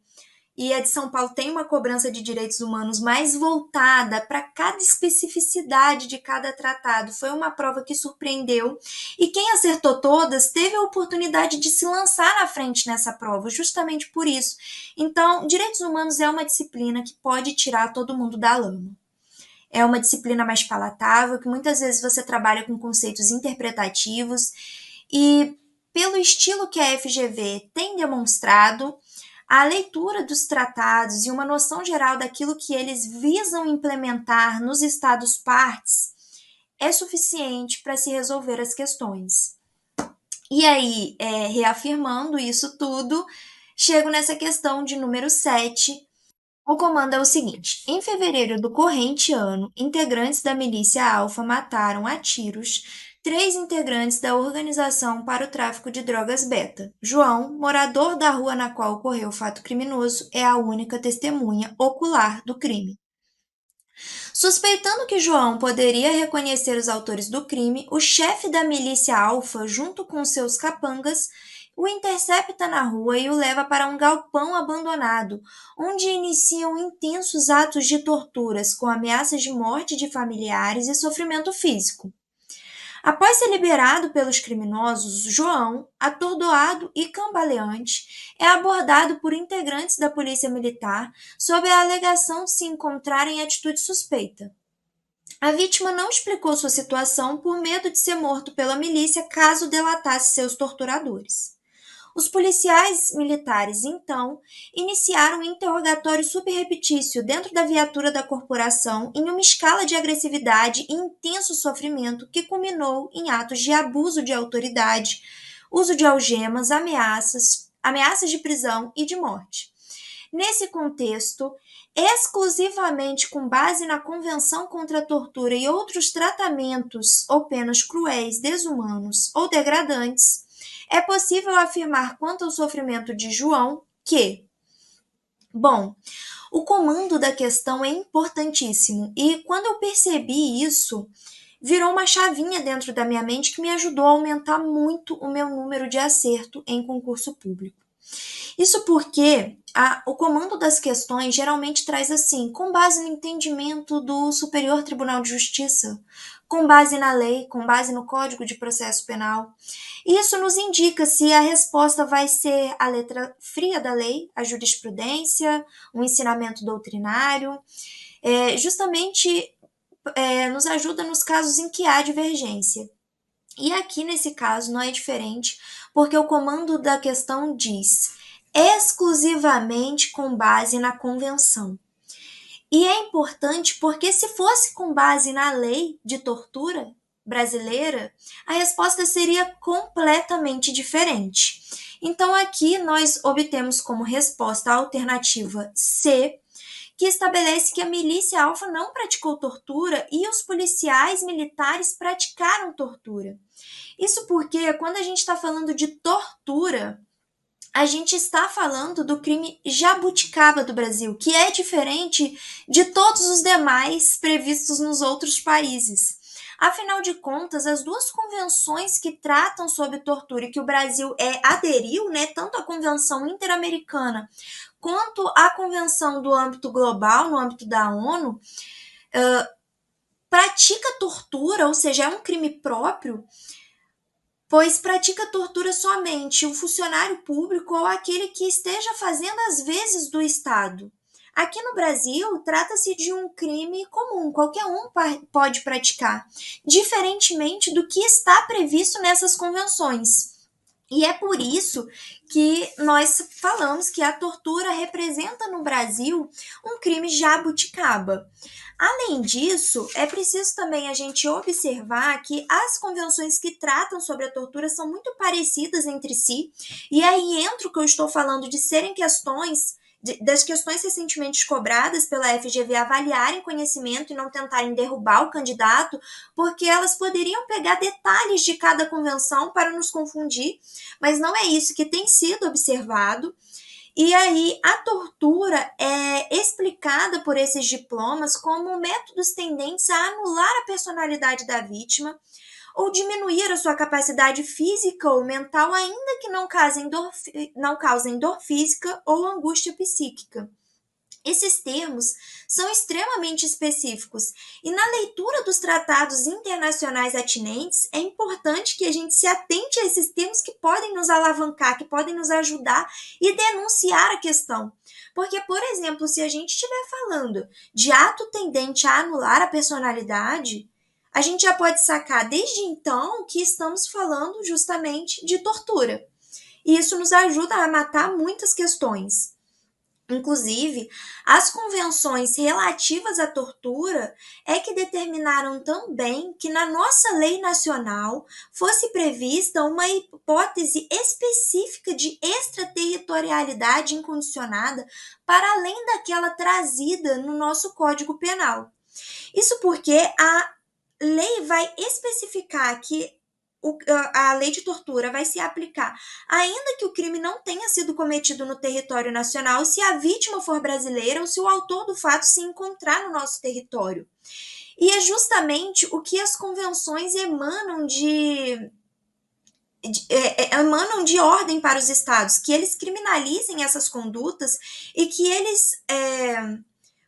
e a de São Paulo tem uma cobrança de direitos humanos mais voltada para cada especificidade de cada tratado. Foi uma prova que surpreendeu, e quem acertou todas teve a oportunidade de se lançar na frente nessa prova, justamente por isso. Então, direitos humanos é uma disciplina que pode tirar todo mundo da lama. É uma disciplina mais palatável, que muitas vezes você trabalha com conceitos interpretativos, e pelo estilo que a FGV tem demonstrado, a leitura dos tratados e uma noção geral daquilo que eles visam implementar nos Estados partes é suficiente para se resolver as questões. E aí, reafirmando isso tudo, chego nessa questão de número 7. O comando é o seguinte: em fevereiro do corrente ano, integrantes da milícia Alfa mataram a tiros 3 integrantes da Organização para o Tráfico de Drogas Beta. João, morador da rua na qual ocorreu o fato criminoso, é a única testemunha ocular do crime. Suspeitando que João poderia reconhecer os autores do crime, o chefe da milícia Alfa, junto com seus capangas, o intercepta na rua e o leva para um galpão abandonado, onde iniciam intensos atos de torturas, com ameaças de morte de familiares e sofrimento físico. Após ser liberado pelos criminosos, João, atordoado e cambaleante, é abordado por integrantes da polícia militar sob a alegação de se encontrar em atitude suspeita. A vítima não explicou sua situação por medo de ser morto pela milícia caso delatasse seus torturadores. Os policiais militares, então, iniciaram um interrogatório subreptício dentro da viatura da corporação em uma escala de agressividade e intenso sofrimento que culminou em atos de abuso de autoridade, uso de algemas, ameaças de prisão e de morte. Nesse contexto, exclusivamente com base na Convenção contra a Tortura e outros tratamentos ou penas cruéis, desumanos ou degradantes, é possível afirmar quanto ao sofrimento de João que, bom, o comando da questão é importantíssimo e quando eu percebi isso, virou uma chavinha dentro da minha mente que me ajudou a aumentar muito o meu número de acerto em concurso público. Isso porque o comando das questões geralmente traz assim, com base no entendimento do Superior Tribunal de Justiça, com base na lei, com base no Código de Processo Penal. E isso nos indica se a resposta vai ser a letra fria da lei, a jurisprudência, um ensinamento doutrinário, justamente nos ajuda nos casos em que há divergência. E aqui nesse caso não é diferente, porque o comando da questão diz exclusivamente com base na convenção. E é importante porque se fosse com base na lei de tortura brasileira, a resposta seria completamente diferente. Então aqui nós obtemos como resposta a alternativa C, que estabelece que a milícia alfa não praticou tortura e os policiais militares praticaram tortura. Isso porque quando a gente está falando de tortura, a gente está falando do crime jabuticaba do Brasil, que é diferente de todos os demais previstos nos outros países. Afinal de contas, as duas convenções que tratam sobre tortura e que o Brasil aderiu, né, tanto a Convenção Interamericana quanto a Convenção do âmbito global, no âmbito da ONU, pratica tortura, ou seja, é um crime próprio, pois pratica tortura somente o funcionário público ou aquele que esteja fazendo as vezes do Estado. Aqui no Brasil, trata-se de um crime comum, qualquer um pode praticar, diferentemente do que está previsto nessas convenções. E é por isso que nós falamos que a tortura representa no Brasil um crime jabuticaba. Além disso, é preciso também a gente observar que as convenções que tratam sobre a tortura são muito parecidas entre si, e aí entra o que eu estou falando de serem questões das questões recentemente cobradas pela FGV avaliarem conhecimento e não tentarem derrubar o candidato, porque elas poderiam pegar detalhes de cada convenção para nos confundir, mas não é isso que tem sido observado. E aí, a tortura é explicada por esses diplomas como métodos tendentes a anular a personalidade da vítima ou diminuir a sua capacidade física ou mental, ainda que não causem dor física ou angústia psíquica. Esses termos são extremamente específicos e na leitura dos tratados internacionais atinentes é importante que a gente se atente a esses termos que podem nos alavancar, que podem nos ajudar e denunciar a questão. Porque, por exemplo, se a gente estiver falando de ato tendente a anular a personalidade, a gente já pode sacar desde então que estamos falando justamente de tortura. E isso nos ajuda a matar muitas questões. Inclusive, as convenções relativas à tortura é que determinaram também que na nossa lei nacional fosse prevista uma hipótese específica de extraterritorialidade incondicionada para além daquela trazida no nosso Código Penal. Isso porque a lei vai especificar que a lei de tortura vai se aplicar, ainda que o crime não tenha sido cometido no território nacional, se a vítima for brasileira ou se o autor do fato se encontrar no nosso território. E é justamente o que as convenções emanam de ordem para os estados, que eles criminalizem essas condutas e que eles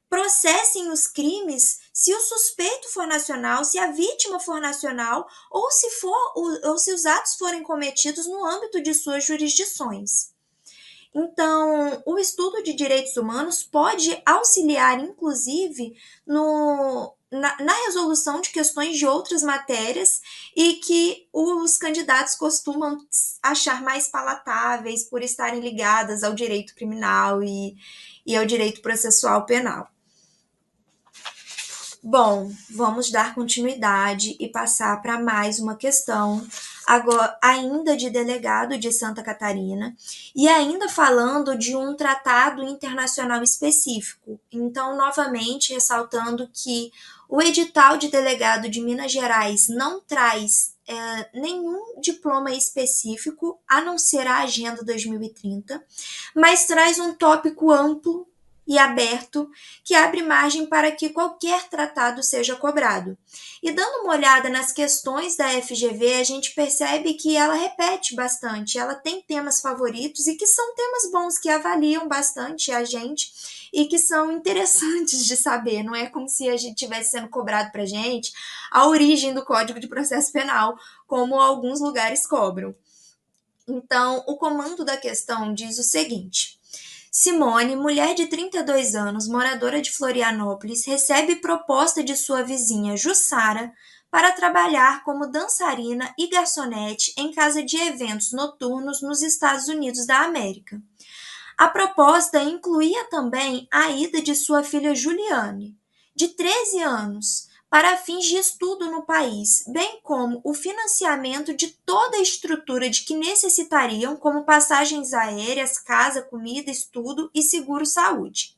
processem os crimes se o suspeito for nacional, se a vítima for nacional ou se os atos forem cometidos no âmbito de suas jurisdições. Então, o estudo de direitos humanos pode auxiliar, inclusive, na resolução de questões de outras matérias e que os candidatos costumam achar mais palatáveis por estarem ligadas ao direito criminal e ao direito processual penal. Bom, vamos dar continuidade e passar para mais uma questão, agora ainda de delegado de Santa Catarina, e ainda falando de um tratado internacional específico. Então, novamente, ressaltando que o edital de delegado de Minas Gerais não traz nenhum diploma específico, a não ser a Agenda 2030, mas traz um tópico amplo e aberto que abre margem para que qualquer tratado seja cobrado. E dando uma olhada nas questões da FGV, a gente percebe que ela repete bastante, ela tem temas favoritos e que são temas bons, que avaliam bastante a gente e que são interessantes de saber. Não é como se a gente estivesse sendo cobrado para a gente a origem do Código de Processo Penal, como alguns lugares cobram. Então, o comando da questão diz o seguinte: Simone, mulher de 32 anos, moradora de Florianópolis, recebe proposta de sua vizinha Jussara para trabalhar como dançarina e garçonete em casa de eventos noturnos nos Estados Unidos da América. A proposta incluía também a ida de sua filha Juliane, de 13 anos, para fins de estudo no país, bem como o financiamento de toda a estrutura de que necessitariam, como passagens aéreas, casa, comida, estudo e seguro-saúde.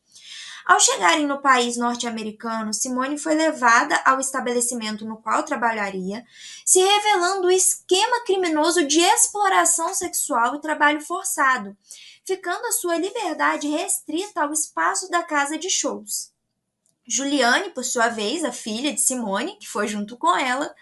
Ao chegarem no país norte-americano, Simone foi levada ao estabelecimento no qual trabalharia, se revelando o esquema criminoso de exploração sexual e trabalho forçado, ficando a sua liberdade restrita ao espaço da casa de shows. Juliane, por sua vez, a filha de Simone, que foi junto com ela,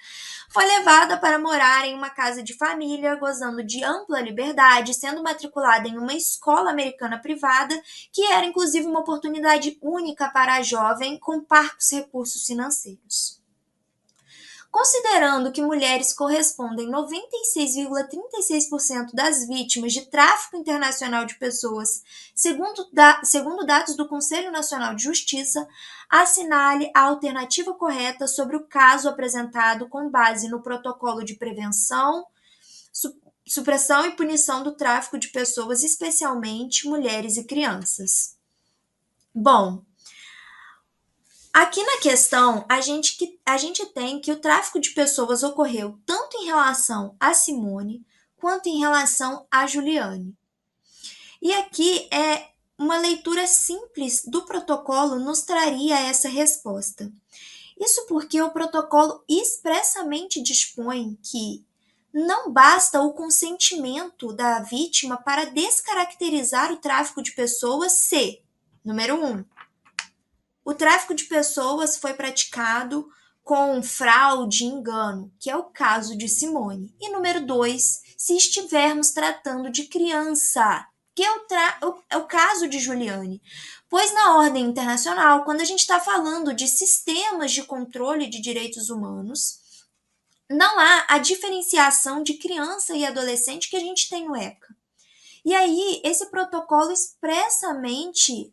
foi levada para morar em uma casa de família, gozando de ampla liberdade, sendo matriculada em uma escola americana privada, que era inclusive uma oportunidade única para a jovem com parcos recursos financeiros. Considerando que mulheres correspondem 96,36% das vítimas de tráfico internacional de pessoas, segundo dados do Conselho Nacional de Justiça, assinale a alternativa correta sobre o caso apresentado com base no Protocolo de Prevenção, Supressão e Punição do Tráfico de Pessoas, especialmente mulheres e crianças. Bom, aqui na questão, a gente tem que o tráfico de pessoas ocorreu tanto em relação a Simone quanto em relação a Juliane. E aqui uma leitura simples do protocolo nos traria essa resposta. Isso porque o protocolo expressamente dispõe que não basta o consentimento da vítima para descaracterizar o tráfico de pessoas se, número 1, o tráfico de pessoas foi praticado com fraude e engano, que é o caso de Simone. E número 2, se estivermos tratando de criança, que é o caso de Juliane. Pois na ordem internacional, quando a gente está falando de sistemas de controle de direitos humanos, não há a diferenciação de criança e adolescente que a gente tem no ECA. E aí, esse protocolo expressamente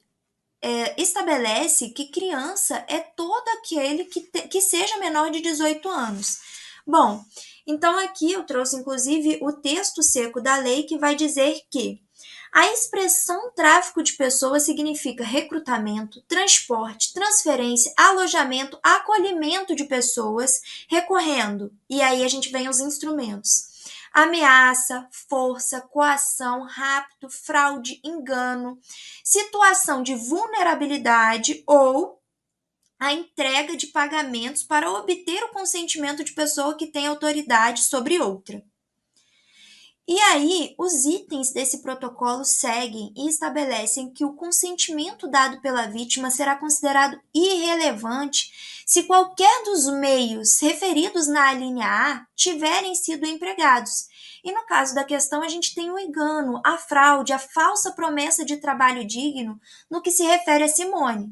estabelece que criança é todo aquele que seja menor de 18 anos. Bom, então aqui eu trouxe inclusive o texto seco da lei que vai dizer que a expressão tráfico de pessoas significa recrutamento, transporte, transferência, alojamento, acolhimento de pessoas, recorrendo, e aí a gente vem os instrumentos: ameaça, força, coação, rapto, fraude, engano, situação de vulnerabilidade ou a entrega de pagamentos para obter o consentimento de pessoa que tem autoridade sobre outra. E aí, os itens desse protocolo seguem e estabelecem que o consentimento dado pela vítima será considerado irrelevante se qualquer dos meios referidos na linha A tiverem sido empregados. E no caso da questão, a gente tem o engano, a fraude, a falsa promessa de trabalho digno no que se refere a Simone.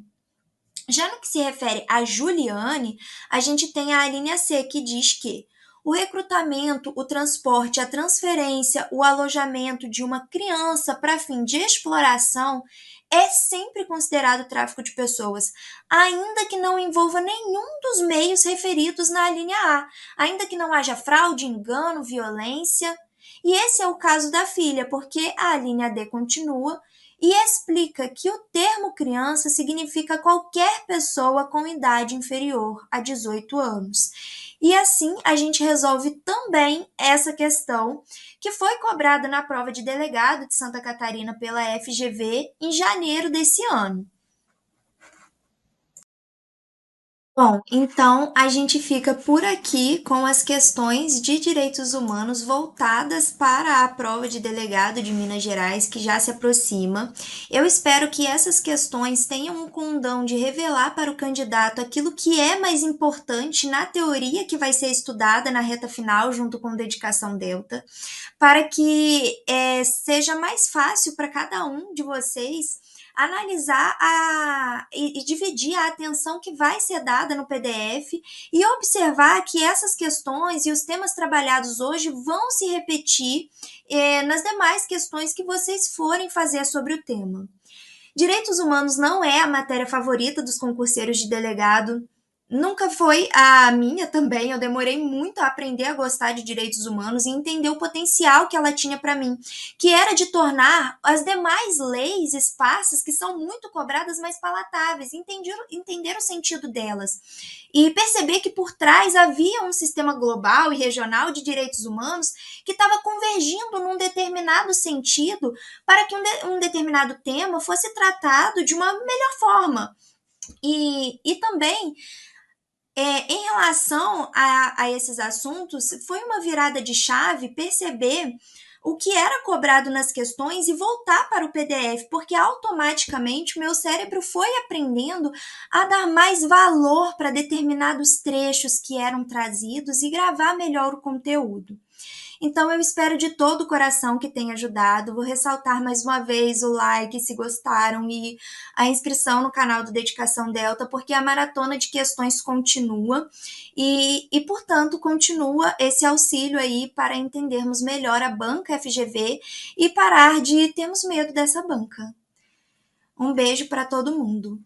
Já no que se refere a Juliane, a gente tem a linha C, que diz que o recrutamento, o transporte, a transferência, o alojamento de uma criança para fim de exploração é sempre considerado tráfico de pessoas, ainda que não envolva nenhum dos meios referidos na linha A, ainda que não haja fraude, engano, violência. E esse é o caso da filha, porque a linha D continua e explica que o termo criança significa qualquer pessoa com idade inferior a 18 anos. E assim a gente resolve também essa questão que foi cobrada na prova de delegado de Santa Catarina pela FGV em janeiro desse ano. Bom, então a gente fica por aqui com as questões de direitos humanos voltadas para a prova de delegado de Minas Gerais, que já se aproxima. Eu espero que essas questões tenham um condão de revelar para o candidato aquilo que é mais importante na teoria que vai ser estudada na reta final, junto com dedicação delta, para que seja mais fácil para cada um de vocês analisar e dividir a atenção que vai ser dada no PDF e observar que essas questões e os temas trabalhados hoje vão se repetir nas demais questões que vocês forem fazer sobre o tema. Direitos humanos não é a matéria favorita dos concurseiros de delegado. Nunca foi a minha também. Eu demorei muito a aprender a gostar de direitos humanos e entender o potencial que ela tinha para mim, que era de tornar as demais leis esparsas, que são muito cobradas, mais palatáveis, entender o sentido delas e perceber que por trás havia um sistema global e regional de direitos humanos que estava convergindo num determinado sentido para que um determinado tema fosse tratado de uma melhor forma. E também, em relação a esses assuntos, foi uma virada de chave perceber o que era cobrado nas questões e voltar para o PDF, porque automaticamente o meu cérebro foi aprendendo a dar mais valor para determinados trechos que eram trazidos e gravar melhor o conteúdo. Então eu espero de todo o coração que tenha ajudado. Vou ressaltar mais uma vez o like se gostaram e a inscrição no canal do Dedicação Delta, porque a maratona de questões continua portanto, continua esse auxílio aí para entendermos melhor a banca FGV e parar de termos medo dessa banca. Um beijo para todo mundo.